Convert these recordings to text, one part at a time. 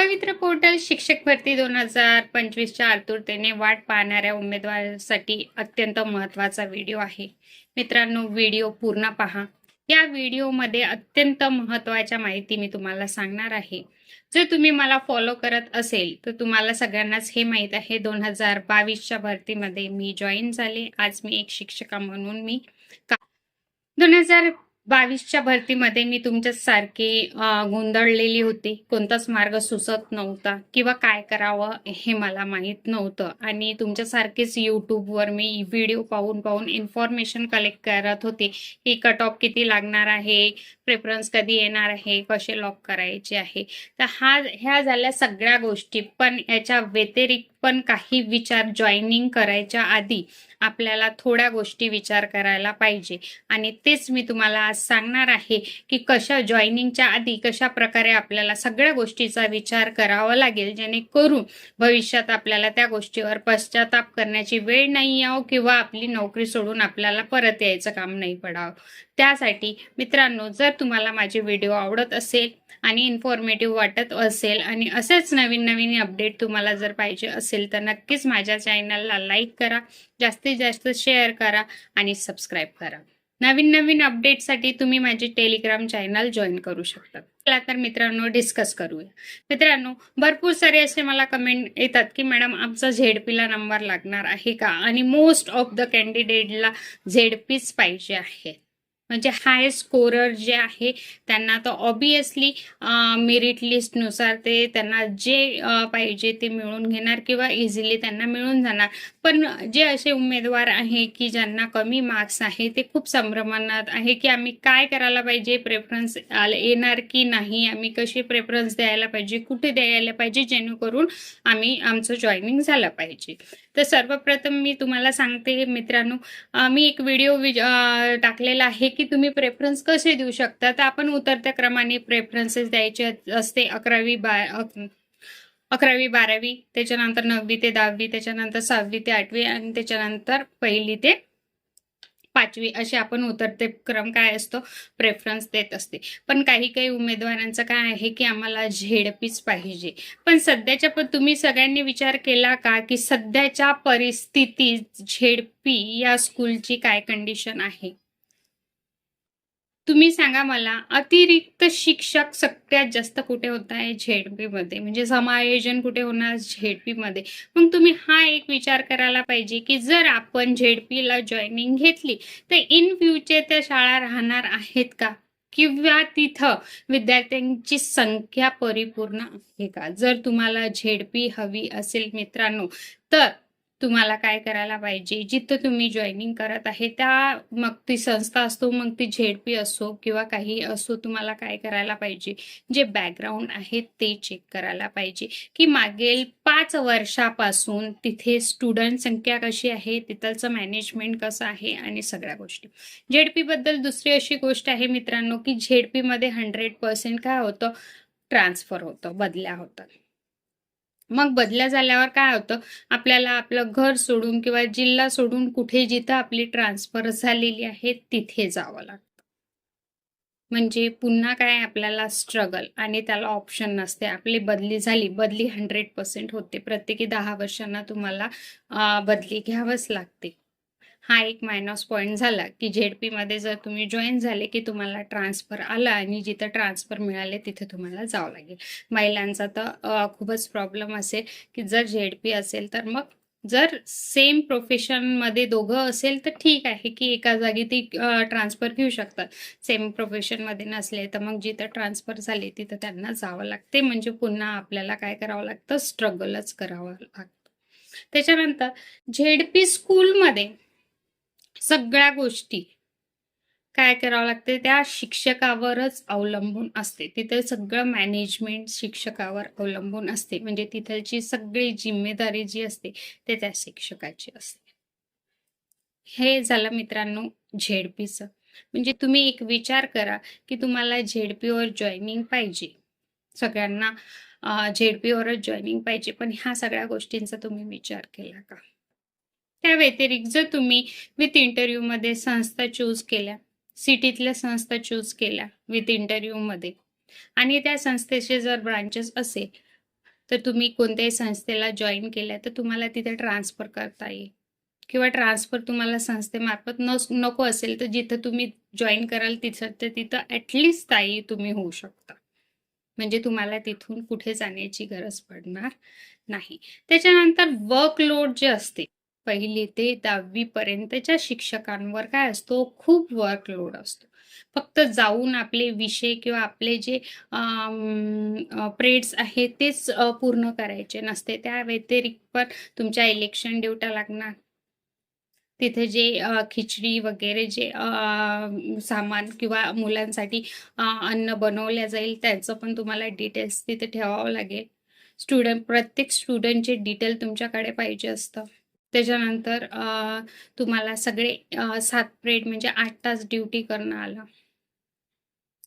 पवित्र पोर्टल शिक्षक भरती 2025च्या आतुरतेने वाट पाहणाऱ्या उमेदवारांसाठी अत्यंत महत्त्वाचा व्हिडिओ आहे. मित्रांनो, व्हिडिओ पूर्ण पहा. या व्हिडिओमध्ये अत्यंत महत्त्वाच्या माहिती मी तुम्हाला सांगणार आहे. जर तुम्ही मला फॉलो करत असेल तर तुम्हाला सगळ्यांनाच हे माहीत आहे, 2022च्या भरतीमध्ये मी जॉईन झाले. आज मी एक शिक्षिका म्हणून मी 2022च्या भरतीमध्ये मी तुमच्यासारखे गोंधळलेली होती. कोणताच मार्ग सुचत नव्हता किंवा काय करावं हे मला माहीत नव्हतं आणि तुमच्यासारखेच यूट्यूबवर मी व्हिडिओ पाहून इन्फॉर्मेशन कलेक्ट करत होते की कट ऑफ किती लागणार आहे, प्रेफरन्स कधी येणार आहे, कसे लॉक करायचे आहे. तर ह्या झाल्या सगळ्या गोष्टी. पण याच्या व्यतिरिक्त पण काही विचार जॉईनिंग करायच्या आधी आपल्याला थोड्या गोष्टी विचार करायला पाहिजे आणि तेच मी तुम्हाला आज सांगणार आहे की कशा जॉईनिंगच्या आधी कशा प्रकारे आपल्याला सगळ्या गोष्टीचा विचार करावा लागेल, जेणेकरून भविष्यात आपल्याला त्या गोष्टीवर पश्चाताप करण्याची वेळ नाही यावं किंवा आपली नोकरी सोडून आपल्याला परत यायचं काम नाही पडावं. त्यासाठी मित्रांनो, जर तुम्हाला माझे व्हिडिओ आवडत असेल आणि इन्फॉर्मेटिव्ह वाटत असेल आणि असेच नवीन अपडेट तुम्हाला जर पाहिजे असेल तर नक्कीच माझ्या चॅनलला लाईक करा, जास्तीत जास्त शेअर करा आणि सबस्क्राईब करा. नवीन अपडेटसाठी तुम्ही माझे टेलिग्राम चॅनल जॉईन करू शकता. चला तर मित्रांनो, डिस्कस करूया. मित्रांनो, भरपूर सारे असे मला कमेंट येतात की मॅडम आमचा झेडपीला नंबर लागणार आहे का, आणि मोस्ट ऑफ द कॅन्डिडेटला झेडपीच पाहिजे आहे. म्हणजे हाय स्कोरर जे आहे त्यांना तर ऑब्वियसली मेरिट लिस्टनुसार ते त्यांना जे पाहिजे ते मिळून घेणार किंवा इझिली त्यांना मिळून जाणार. पण जे असे उमेदवार आहे की ज्यांना कमी मार्क्स आहे ते खूप संभ्रमात आहे की आम्ही काय करायला पाहिजे, प्रेफरन्स येणार की नाही, आम्ही कशी प्रेफरन्स द्यायला पाहिजे, कुठे द्यायला पाहिजे, जेणेकरून आमचं जॉईनिंग झालं पाहिजे. तर सर्वप्रथम मी तुम्हाला सांगते मित्रांनो, मी एक व्हिडिओ टाकलेला आहे की तुम्ही प्रेफरन्स कसे देऊ शकता. तर आपण उतरत्या क्रमाने प्रेफरन्सेस द्यायचे असते. 11वी 12वी, त्याच्यानंतर 9वी ते 10वी, त्याच्यानंतर 6वी ते 8वी आणि त्याच्यानंतर 1ली ते 5वी असे आपण उतरते क्रम काय असतो प्रेफरन्स देत असते. पण काही उमेदवारांचं काय आहे की आम्हाला झेडपीच पाहिजे. पण तुम्ही सगळ्यांनी विचार केला का की सध्याच्या परिस्थितीत झेडपी या स्कूलची काय कंडिशन आहे? तुम्ही सांगा मला. अतिरिक्त शिक्षक सगळ्यात जास्त कुठे होत आहे? झेडपी मध्ये. म्हणजे समायोजन कुठे होणार? झेडपी मध्ये. मग तुम्ही हा एक विचार करायला पाहिजे की जर आपण झेडपीला जॉईनिंग घेतली तर इन फ्युचर त्या शाळा राहणार आहेत का, किंवा तिथं विद्यार्थ्यांची संख्या परिपूर्ण आहे का? जर तुम्हाला झेडपी हवी असेल मित्रांनो, तर तुम्हाला काय करायला पाहिजे, जिथं तुम्ही जॉईनिंग करत आहे त्या, मग ती संस्था असतो, मग ती झेडपी असो किंवा काही असो, तुम्हाला काय करायला पाहिजे, जे बॅकग्राऊंड आहे ते चेक करायला पाहिजे की मागील 5 वर्षापासून तिथे स्टुडंट संख्या कशी आहे, तिथलचं मॅनेजमेंट कसं आहे आणि सगळ्या गोष्टी. झेडपी बद्दल दुसरी अशी गोष्ट आहे मित्रांनो की झेडपी मध्ये 100% काय होतं, ट्रान्सफर होतं, बदल्या होतात. मग बदल्या झाल्यावर काय होतं, आपल्याला आपलं घर सोडून किंवा जिल्हा सोडून कुठे जिथं आपली ट्रान्सफर झालेली आहे तिथे जावं लागतं. म्हणजे पुन्हा काय आपल्याला स्ट्रगल आणि त्याला ऑप्शन नसते. आपली बदली झाली, बदली 100% होते. प्रत्येकी 10 वर्षांना तुम्हाला बदली घ्यावंच लागते. हा एक मायनस पॉईंट झाला की झेडपीमध्ये जर तुम्ही जॉईन झाले की तुम्हाला ट्रान्सफर आला आणि जिथं ट्रान्सफर मिळाले तिथे तुम्हाला जावं लागेल. महिलांचा तर खूपच प्रॉब्लेम असेल की जर झेडपी असेल तर मग जर सेम प्रोफेशनमध्ये दोघं असेल तर ठीक आहे की एका जागी ती ट्रान्सफर घेऊ शकतात. सेम प्रोफेशनमध्ये नसले तर मग जिथं ट्रान्सफर झाले तिथं त्यांना जावं लागते. म्हणजे पुन्हा आपल्याला काय करावं लागतं, स्ट्रगलच करावं लागतं. त्याच्यानंतर झेडपी स्कूलमध्ये सगळ्या गोष्टी काय करावं लागते, त्या शिक्षकावरच अवलंबून असते. तिथे सगळं मॅनेजमेंट शिक्षकावर अवलंबून असते. म्हणजे तिथलची सगळी जिम्मेदारी जी असते ते त्या शिक्षकाची असते. हे झालं मित्रांनो झेडपीचं. म्हणजे तुम्ही एक विचार करा की तुम्हाला झेडपीवर जॉईनिंग पाहिजे. सगळ्यांना झेडपीवरच जॉईनिंग पाहिजे. पण ह्या सगळ्या गोष्टींचा तुम्ही विचार केला का? त्या व्यतिरिक्त जर तुम्ही विथ इंटरव्ह्यूमध्ये संस्था चूज केल्या, सिटीतल्या संस्था चूज केल्या विथ इंटरव्ह्यूमध्ये, आणि त्या संस्थेचे जर ब्रांचेस असेल तर तुम्ही कोणत्याही संस्थेला जॉइन केलं तर तुम्हाला तिथे ट्रान्सफर करता येईल किंवा ट्रान्सफर तुम्हाला संस्थेमार्फत नको असेल तर जिथं तुम्ही जॉइन कराल तिथं ॲटलीस्ट स्थायी तुम्ही होऊ शकता. म्हणजे तुम्हाला तिथून कुठे जाण्याची गरज पडणार नाही. त्याच्यानंतर वर्कलोड जे असते 1ली ते 10वी पर्यंतच्या शिक्षकांवर काय असतो, खूप वर्कलोड असतो. फक्त जाऊन आपले विषय किंवा आपले जे प्रेड्स आहेत तेच पूर्ण करायचे नसते. त्या व्यतिरिक्त पण तुमच्या इलेक्शन ड्युट्या लागणार. तिथे जे खिचडी वगैरे जे सामान किंवा मुलांसाठी अन्न बनवल्या जाईल त्याचं पण तुम्हाला डिटेल्स तिथे ठेवावं लागेल. प्रत्येक स्टुडंटचे डिटेल तुमच्याकडे पाहिजे असतं. त्याच्यानंतर तुम्हाला सगळे 7 पिरियड म्हणजे 8 तास ड्युटी करणं आलं.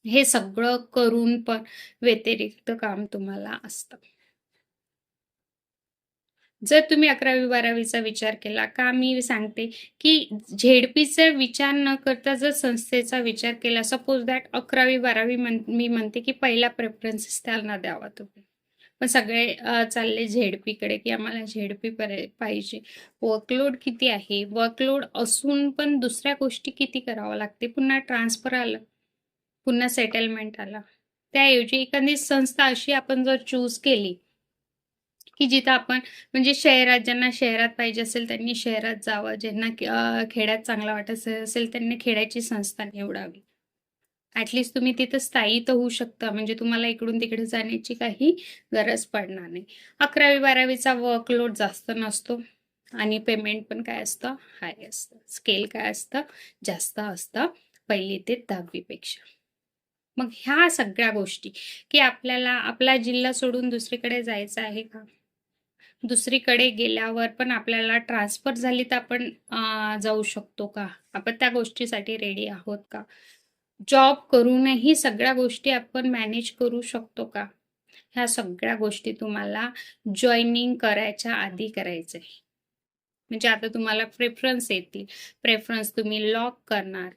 हे सगळं करून पण व्यतिरिक्त काम तुम्हाला असतं. जर तुम्ही 11वी-12वीचा विचार केला का मी सांगते, की झेडपीचा विचार न करता जर संस्थेचा विचार केला, सपोज दॅट 11वी-12वी मी म्हणते, की पहिला प्रेफरन्सेस त्यांना द्यावा तुम्ही. पण सगळे चालले झेडपीकडे, की आम्हाला झेडपी पाहिजे. वर्कलोड किती आहे? वर्कलोड असून पण दुसऱ्या गोष्टी किती करावं लागते? पुन्हा ट्रान्सफर आलं, पुन्हा सेटलमेंट आला. त्याऐवजी एखादी संस्था अशी आपण जर चूज केली, की जिथं आपण म्हणजे शहरात ज्यांना शहरात पाहिजे असेल त्यांनी शहरात जावं, ज्यांना खेड्यात चांगलं वाटत असेल त्यांनी खेड्याची संस्था निवडावी. ॲटलीस्ट तुम्ही तिथं स्थायी तर होऊ शकता, म्हणजे तुम्हाला इकडून-तिकडे जाण्याची काही गरज पडणार नाही. 11वी-12वीचा वर्कलोड जास्त नसतो आणि पेमेंट पण काय असतं, हाय असतं. स्केल काय असतं, जास्त असतं 1ली ते 10वी पेक्षा. मग ह्या सगळ्या गोष्टी, की आपल्याला आपला जिल्हा सोडून दुसरीकडे जायचं आहे का? दुसरीकडे गेल्यावर पण आपल्याला ट्रान्सफर झाली तर आपण जाऊ शकतो का? आपण त्या गोष्टीसाठी रेडी आहोत का? जॉब करूनही सगळ्या गोष्टी आपण मॅनेज करू शकतो का? ह्या सगळ्या गोष्टी तुम्हाला जॉइनिंग करायच्या आधी करायचं आहे. म्हणजे आता तुम्हाला प्रेफरन्स येतील. प्रेफरन्स तुम्ही लॉक करणार.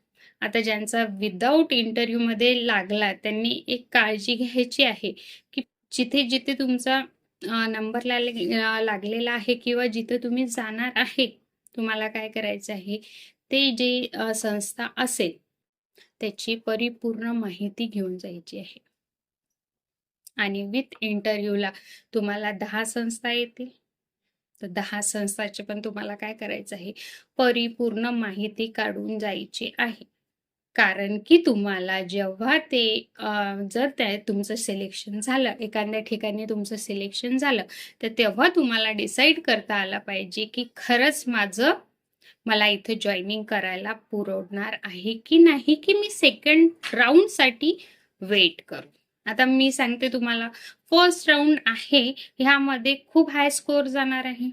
आता ज्यांचा विदाऊट इंटरव्ह्यूमध्ये लागला, त्यांनी एक काळजी घ्यायची आहे, की जिथे-जिथे तुमचा नंबर लागलेला आहे किंवा जिथे तुम्ही जाणार आहे, तुम्हाला काय करायचं आहे, ते जे संस्था असेल, त्याची परिपूर्ण माहिती घेऊन जायची आहे. आणि विथ इंटरव्ह्यूला तुम्हाला 10 संस्था येतील. तर 10 संस्थाचे पण तुम्हाला काय करायचं आहे, परिपूर्ण माहिती काढून जायची आहे. कारण की तुम्हाला जेव्हा ते जर तुमचं सिलेक्शन झालं, एखाद्या ठिकाणी तुमचं सिलेक्शन झालं, तर तेव्हा तुम्हाला डिसाईड करता आलं पाहिजे, की खरंच मला इथे जॉइनिंग करायला पुरवणार आहे की नाही, की मी सेकंड राउंडसाठी वेट करू. आता मी सांगते तुम्हाला, फर्स्ट राउंड आहे, ह्यामध्ये खूप हाय स्कोर जाणार आहे.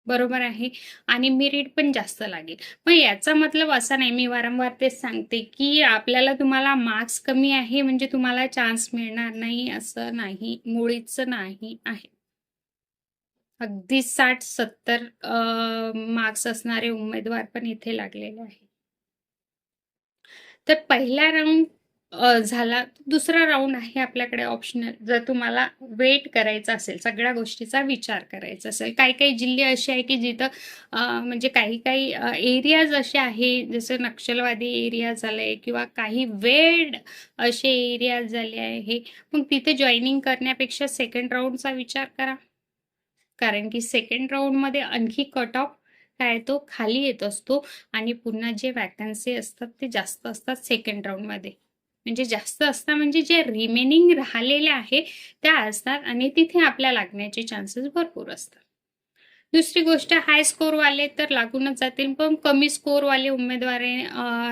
बरोबर आहे आणि मेरिट पण जास्त लागेल. मग याचा मतलब असा नाही, मी वारंवार तेच सांगते, की आपल्याला तुम्हाला मार्क्स कमी आहे म्हणजे तुम्हाला चान्स मिळणार नाही, असं नाही, मुळीच नाही आहे. अगदी 60-70 मार्क्स असणारे उमेदवार पण इथे लागलेले आहेत. तर पहिला राउंड झाला. दुसरा राउंड आहे आपल्याकडे ऑप्शनल. जर तुम्हाला वेट करायचा असेल, सगळ्या गोष्टीचा विचार करायचा असेल. काही-काही जिल्हे असे आहे, की जिथं म्हणजे काही-काही एरियाज असे आहे, जसं नक्षलवादी एरिया झाले किंवा काही वेड असे एरियाज झाले आहे. मग तिथे जॉइनिंग करण्यापेक्षा सेकंड राउंडचा विचार करा. कारण की सेकंड राउंडमध्ये आणखी कट ऑफ काय तो खाली येत असतो आणि पुन्हा जे वॅकन्सी असतात ते जास्त असतात सेकंड राउंडमध्ये. म्हणजे जास्त असतात म्हणजे जे रिमेनिंग राहिलेल्या आहे त्या असतात आणि तिथे आपल्या लागण्याचे चान्सेस भरपूर असतात. दुसरी गोष्ट हाय स्कोरवाले तर लागूनच जातील, पण कमी स्कोरवाले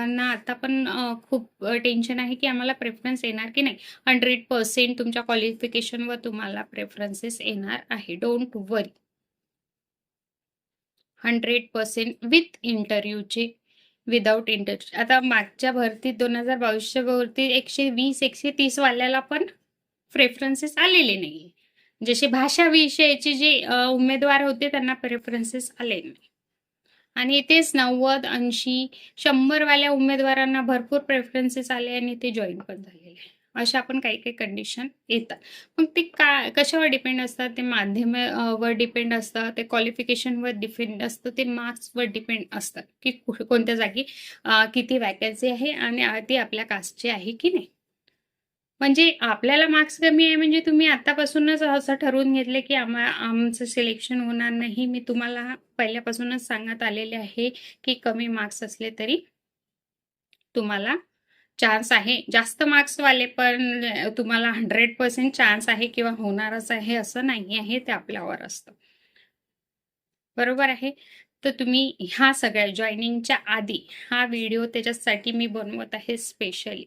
ना आता पण खूप टेन्शन आहे की आम्हाला प्रेफरन्स येणार की नाही. 100% तुमच्या क्वालिफिकेशनवर तुम्हाला प्रेफरन्सेस येणार आहे. Don't worry. 100% विथ इंटरव्ह्यूचे, विदाऊट इंटरव्ह्यू. आता मागच्या भरतीत 2022च्या भरतीत 120-130 वाल्याला पण प्रेफरन्सेस आलेले नाहीये. जसे भाषा विषयाचे जे उमेदवार होते त्यांना प्रेफरन्सेस आले नाही. आणि तेच 90, 80, 100 वाल्या उमेदवारांना भरपूर प्रेफरन्सेस आले आणि ते जॉइन पण झालेले आहे. अशा पण काही कंडिशन येतात. मग ते कशावर डिपेंड असतात? ते माध्यमावर डिपेंड असतं, ते क्वालिफिकेशनवर डिपेंड असतं, ते मार्क्सवर डिपेंड असतात, की कोणत्या जागी किती वॅकन्सी आहे आणि ती आपल्या कास्टची आहे की नाही. म्हणजे आपल्याला मार्क्स कमी आहे म्हणजे तुम्ही आतापासूनच असं ठरवून घेतले, की आमचं सिलेक्शन होणार नाही. मी तुम्हाला पहिल्यापासूनच सांगत आलेले आहे, की कमी मार्क्स असले तरी तुम्हाला चान्स आहे. जास्त मार्क्सवाले पण तुम्हाला 100% चान्स आहे किंवा होणारच आहे असं नाही आहे, ते आपल्यावर असतं. बरोबर आहे? तर तुम्ही ह्या सगळ्या जॉइनिंगच्या आधी हा व्हिडिओ त्याच्यासाठी मी बनवत आहे स्पेशली.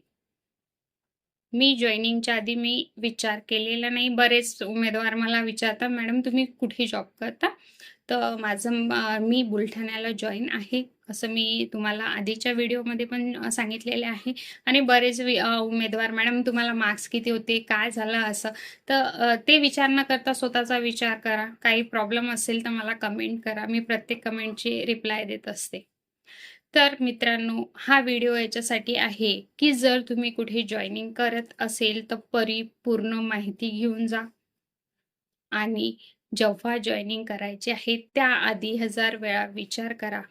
मी जॉइनिंगच्या आधी मी विचार केलेला नाही. बरेच उमेदवार मला विचारतात, "मॅडम तुम्ही कुठे जॉब करता?" तर मी बुलढाण्याला जॉइन आहे, असं मी तुम्हाला आधीच्या व्हिडिओमध्ये पण सांगितलेले आहे. आणि बरेच उमेदवार, "मॅडम तुम्हाला मार्क्स किती होते? काय झालं असं?" तर ते विचार न करता स्वतःचा विचार करा. काही प्रॉब्लेम असेल तर मला कमेंट करा. मी प्रत्येक कमेंटची रिप्लाय देत असते. तर मित्रांनो, हा व्हिडिओ याच्यासाठी आहे, की जर तुम्ही कुठे जॉइनिंग करत असेल, तर परिपूर्ण माहिती घेऊन जा. आणि जेव्हा जॉइनिंग करायची आहे, त्याआधी 1000 वेळा विचार करा,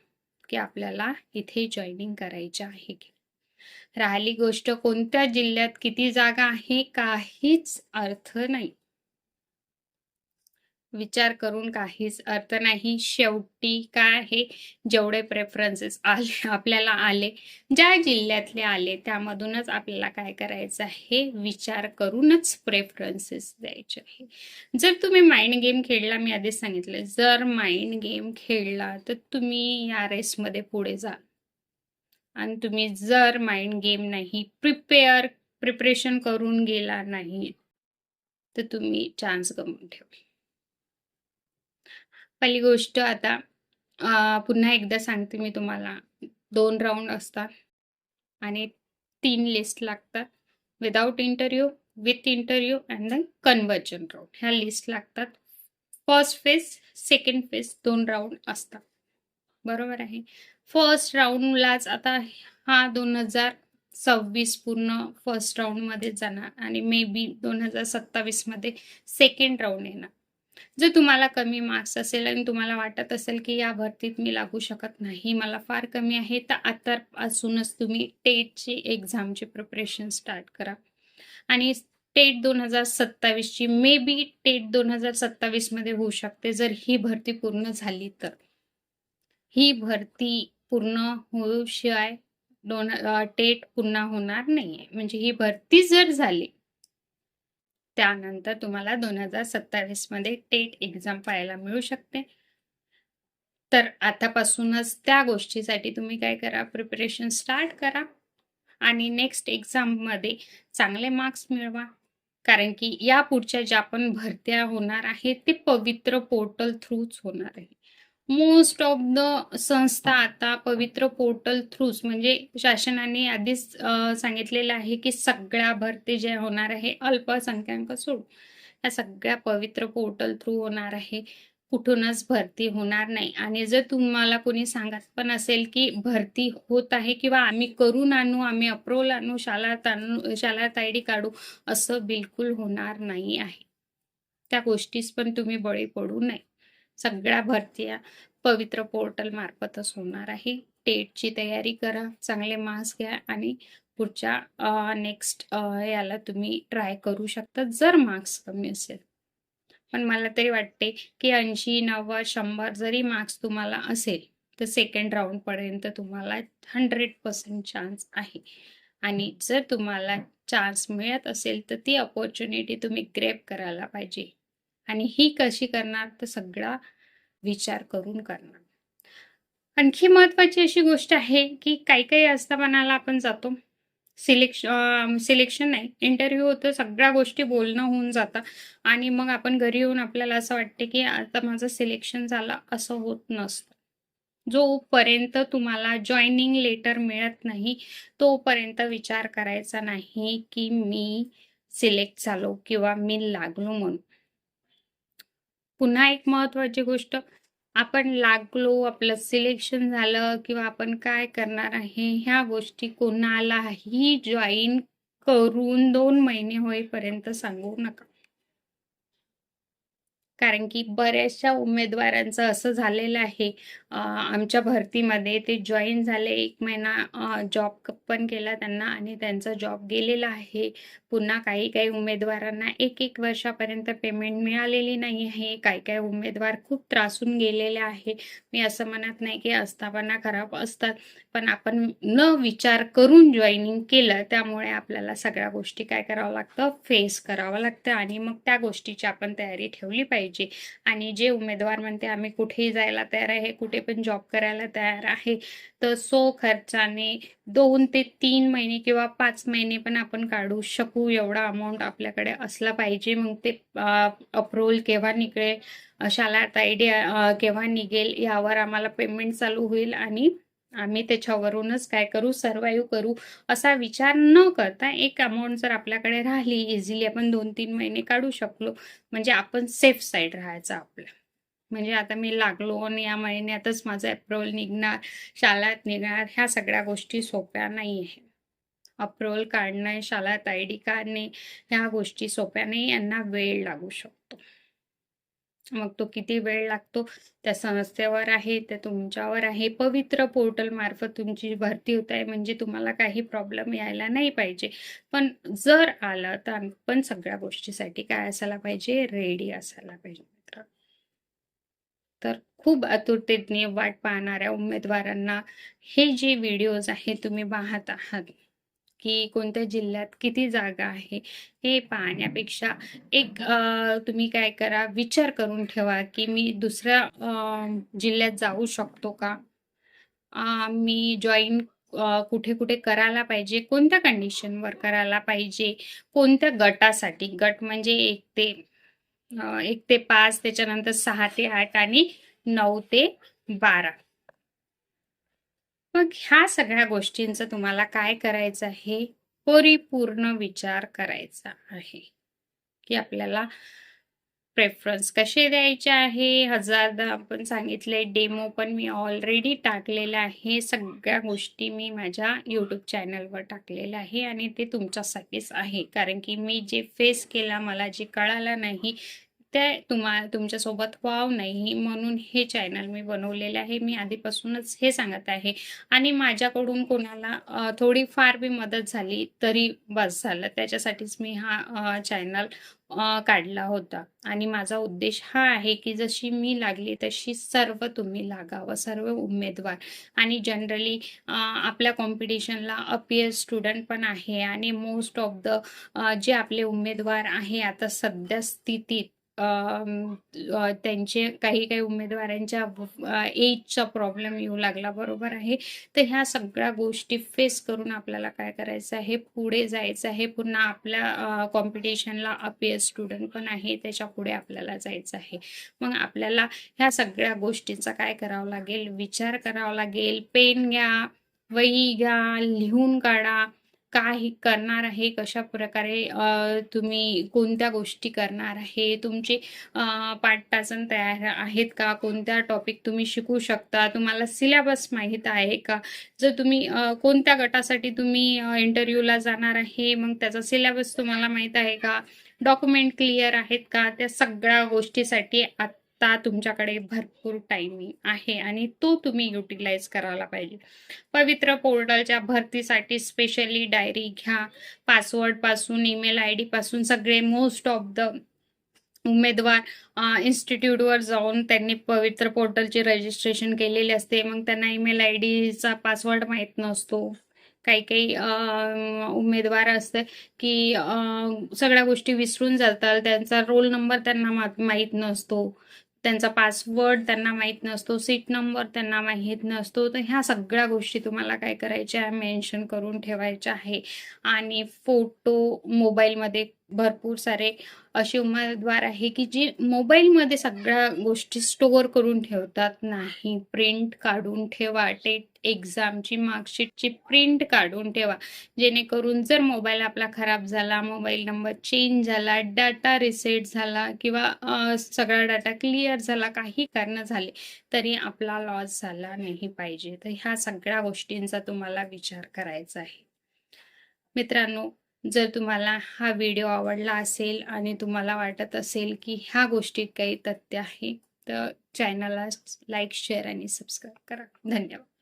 की आपल्याला इथे जॉइनिंग करायची आहे की. राहिली गोष्ट कोणत्या जिल्ह्यात किती जागा आहे, काहीच अर्थ नाही. विचार करून काहीच अर्थ नाही. शेवटी काय आहे, जेवढे प्रेफरन्सेस आले आपल्याला आले, ज्या जिल्ह्यातले आले त्यामधूनच आपल्याला काय करायचं आहे, विचार करूनच प्रेफरन्सेस द्यायचे आहे. जर तुम्ही माइंड गेम खेळला, मी आधीच सांगितलं, जर माइंड गेम खेळला तर तुम्ही या रेसमध्ये पुढे जाल. आणि तुम्ही जर माइंड गेम नाही प्रिपरेशन करून गेला नाही, तर तुम्ही चान्स गमावून ठेवाल. पहिली गोष्ट आता पुन्हा एकदा सांगते मी तुम्हाला. 2 राउंड असतात आणि 3 लिस्ट लागतात. Without interview, with interview and then conversion round. ह्या लिस्ट लागतात. First phase, second phase 2 round असतात. बरोबर आहे. फर्स्ट राउंडलाच आता हा 2026 पूर्ण फर्स्ट राउंडमध्ये जाणार आणि मे बी 2027 मध्ये सेकंड राउंड येणार. जर तुम्हाला कमी मार्क्स असेल आणि तुम्हाला वाटत असेल, की या भरतीत मी लागू शकत नाही, मला फार कमी आहे, तर आतापासूनच तुम्ही टेटची एक्झामची प्रिपरेशन स्टार्ट करा. आणि टेट 2027 ची मे बी टेट 2027 मध्ये होऊ शकते, जर ही भरती पूर्ण झाली तर. ही भरती पूर्ण होऊशिवाय टेट पुन्हा होणार नाहीये. म्हणजे ही भरती जर झाली, त्यानंतर तुम्हाला 2027 मध्ये टेट एक्झाम पाहायला मिळू शकते. तर आतापासूनच त्या गोष्टीसाठी तुम्ही काय करा, प्रिपरेशन स्टार्ट करा आणि नेक्स्ट एक्झाममध्ये चांगले मार्क्स मिळवा. कारण की या पुढच्या ज्या पण भरत्या होणार आहेत, ते पवित्र पोर्टल थ्रूच होणार आहे. मोस्ट ऑफ द संस्था आता पवित्र पोर्टल थ्रूच, म्हणजे शासनाने आधीच सांगितलेलं आहे, की सगळ्या भरती ज्या होणार आहे, अल्पसंख्याक सोडून, या सगळ्या पवित्र पोर्टल थ्रू होणार आहे. कुठूनच भरती होणार नाही. आणि जर तुम्हाला कोणी सांगत पण असेल, की भरती होत आहे किंवा आम्ही करून आणू, आम्ही अप्रूव्हल आणू, शाळात आयडी काढू, असं बिलकुल होणार नाही आहे. त्या गोष्टीस पण तुम्ही बळी पडू नये. सगळ्या भरत्या पवित्र पोर्टल मार्फतच होणार आहे. टेटची तयारी करा, चांगले मार्क्स घ्या आणि पुढच्या नेक्स्ट याला तुम्ही ट्राय करू शकता, जर मार्क्स कमी असेल. पण मला तरी वाटते, की 80, 90, 100 जरी मार्क्स तुम्हाला असेल, तर सेकंड राउंडपर्यंत तुम्हाला 100% चान्स आहे. आणि जर तुम्हाला चान्स मिळत असेल, तर ती अपॉर्च्युनिटी तुम्ही ग्रॅब करायला पाहिजे. आणि ही कशी करणार, तर सगळा विचार करून करणार. आणखी महत्त्वाची अशी गोष्ट आहे, की काही-काही आस्थापनाला आपण जातो. सिलेक्शन नाही, इंटरव्ह्यू होतं, सगळ्या गोष्टी बोलणं होऊन जातं आणि मग आपण घरी येऊन आपल्याला असं वाटते, की आता माझं सिलेक्शन झालं, असं होत नसतं. जोपर्यंत तुम्हाला जॉइनिंग लेटर मिळत नाही, तोपर्यंत विचार करायचा नाही, की मी सिलेक्ट झालो किंवा मी लागलो म्हणून. पुन्हा एक महत्त्वाची गोष्ट, आपण लागलो, आपलं सिलेक्शन झालं किंवा आपण काय करणार आहे, ह्या गोष्टी कोणालाही जॉइन करून 2 महिने होईपर्यंत सांगू नका. कारण की बऱ्याचशा उमेदवारांचं असं झालेलं आहे, आमच्या भरतीमध्ये ते जॉइन झाले, 1 महिना जॉब पण केला त्यांना आणि त्यांचा जॉब गेलेला आहे. पुन्हा काही-काही उमेदवारांना 1-1 वर्षापर्यंत पेमेंट मिळालेली नाही आहे. काही-काही उमेदवार खूप त्रासून गेलेले आहे. मी असं म्हणत नाही की आस्थापना खराब असतात, पण आपण न विचार करून जॉइनिंग केलं, त्यामुळे आपल्याला सगळ्या गोष्टी काय करावं लागतं, फेस करावं लागतं आणि मग त्या गोष्टीची आपण तयारी ठेवली पाहिजे. आणि जे उमेदवार म्हणते आम्ही कुठेही जायला तयार आहे, कुठे पण जॉब करायला तयार आहे, तर खर्चाने 2 ते 3 महिने किंवा 5 महिने पण आपण काढू शकू एवढा अमाउंट आपल्याकडे असला पाहिजे. मग ते अप्रूव्हल केव्हा निघेल, शाळेत आयडी केव्हा निघेल, यावर आम्हाला पेमेंट चालू होईल आणि आम्ही त्याच्यावरूनच काय करू, सर्व्हाइव्ह करू, असा विचार न करता एक अमाउंट जर आपल्याकडे राहिली, इझिली आपण 2-3 महिने काढू शकलो, म्हणजे आपण सेफ साईड राहायचं आपलं. म्हणजे आता मी लागलो आणि या महिन्यातच माझं अप्रूव्हल निघणार, शाळेत निघणार, ह्या सगळ्या गोष्टी सोप्या नाही आहे. अप्रूव्हल काढणे, शाळेत आयडी काढणे, ह्या गोष्टी सोप्या नाही, यांना वेळ लागू शकतो. मग तो किती वेळ लागतो त्या संस्थेवर आहे, ते तुमच्यावर आहे. पवित्र पोर्टल मार्फत तुमची भरती होत आहे म्हणजे तुम्हाला काही प्रॉब्लेम यायला नाही पाहिजे. पण जर आलं तर आपण सगळ्या गोष्टीसाठी काय असायला पाहिजे, रेडी असायला पाहिजे मित्र. तर खूप आतुरतेने वाट पाहणाऱ्या उमेदवारांना हे जे व्हिडिओज आहे तुम्ही पाहत आहात, की कोणत्या जिल्ह्यात किती जागा आहे, हे पाहण्यापेक्षा एक तुम्ही काय करा, विचार करून ठेवा, की मी दुसऱ्या जिल्ह्यात जाऊ शकतो का? मी जॉइन कुठे-कुठे करायला पाहिजे, कोणत्या कंडिशनवर करायला पाहिजे, कोणत्या गटासाठी? गट म्हणजे 1 ते 5 त्याच्यानंतर 6 ते 8 आणि 9 ते 12. मग ह्या सगळ्या गोष्टींचं तुम्हाला काय करायचं आहे? परिपूर्ण विचार करायचा आहे, की आपल्याला प्रेफरन्स कसे द्यायचे आहे. हजारदा आपण सांगितले, डेमो पण मी ऑलरेडी टाकलेला आहे. सगळ्या गोष्टी मी माझ्या यूट्यूब चॅनलवर टाकलेल्या आहे आणि ते तुमच्यासाठीच आहे. कारण की मी जे फेस केला, मला जे कळालं नाही, ते तुमच्यासोबत व्हावं नाही म्हणून हे चॅनल मी बनवलेलं आहे. मी आधीपासूनच हे सांगत आहे आणि माझ्याकडून कोणाला थोडीफार बी मदत झाली तरी बस झालं. त्याच्यासाठीच मी हा चॅनल काढला होता आणि माझा उद्देश हा आहे, की जशी मी लागली तशी सर्व तुम्ही लागावं, सर्व उमेदवार. आणि जनरली आपल्या कॉम्पिटिशनला अपीअर स्टुडंट पण आहे आणि मोस्ट ऑफ जे आपले उमेदवार आहे आता सध्या स्थितीत, त्यांचे काही-काही उमेदवारांच्या एजचा प्रॉब्लेम येऊ लागला, बरोबर आहे. तर ह्या सगळ्या गोष्टी फेस करून आपल्याला काय करायचं आहे, पुढे जायचं आहे. पुन्हा आपल्या कॉम्पिटिशनला अपीअर स्टुडंट पण आहे, त्याच्यापुढे आपल्याला जायचं आहे. मग आपल्याला ह्या सगळ्या गोष्टींचा काय करावं लागेल, विचार करावा लागेल. पेन घ्या, वही घ्या, लिहून काढा. काय करणार आहे, कशाप्रकारे तुम्ही कोणत्या गोष्टी करणार आहे, तुमचे पाठतासन तयार आहेत का, कोणत्या टॉपिक तुम्ही शिकू शकता, तुम्हाला सिलेबस माहीत आहे का, जर तुम्ही कोणत्या गटासाठी तुम्ही इंटरव्ह्यूला जाणार आहे, मग त्याचा सिलेबस तुम्हाला माहीत आहे का, डॉक्युमेंट क्लिअर आहेत का, त्या सगळ्या गोष्टीसाठी आता तुमच्याकडे भरपूर टायमिंग आहे आणि तो तुम्ही युटिलाइज करायला पाहिजे. पवित्र पोर्टलच्या भरतीसाठी स्पेशली डायरी घ्या. पासवर्ड पासून, ईमेल आयडी पासून सगळे मोस्ट ऑफ द उमेदवार इन्स्टिट्यूटवर जाऊन त्यांनी पवित्र पोर्टलचे रजिस्ट्रेशन केलेले असते. मग त्यांना ईमेल आयडीचा पासवर्ड माहीत नसतो. काही-काही उमेदवार असते, की सगळ्या गोष्टी विसरून जातात. त्यांचा रोल नंबर त्यांना माहीत नसतो. त्यांचा पासवर्ड त्यांना माहीत नसतो. सीट नंबर त्यांना माहीत नसतो. तर ह्या सगळ्या गोष्टी तुम्हाला काय करायच्या, मेन्शन करून ठेवायच्या आहे. आणि फोटो मोबाईलमध्ये भरपूर सारे असे उमेदवार आहे, की जे मोबाईलमध्ये सगळ्या गोष्टी स्टोअर करून ठेवतात. नाही, प्रिंट काढून ठेवा. टेट एक्झामची मार्कशीटची प्रिंट काढून ठेवा. जेणेकरून जर मोबाईल आपला खराब झाला, मोबाईल नंबर चेंज झाला, डाटा रिसेट झाला किंवा सगळा डाटा क्लिअर झाला, काही कारणं झाले, तरी आपला लॉस झाला नाही पाहिजे. तर ह्या सगळ्या गोष्टींचा तुम्हाला विचार करायचा आहे. मित्रांनो, जर तुम्हाला हा व्हिडिओ आवडला असेल आणि तुम्हाला वाटत असेल की ह्या गोष्टीत काही तथ्य आहे, तर चॅनलला लाईक, शेअर आणि सबस्क्राईब करा. धन्यवाद.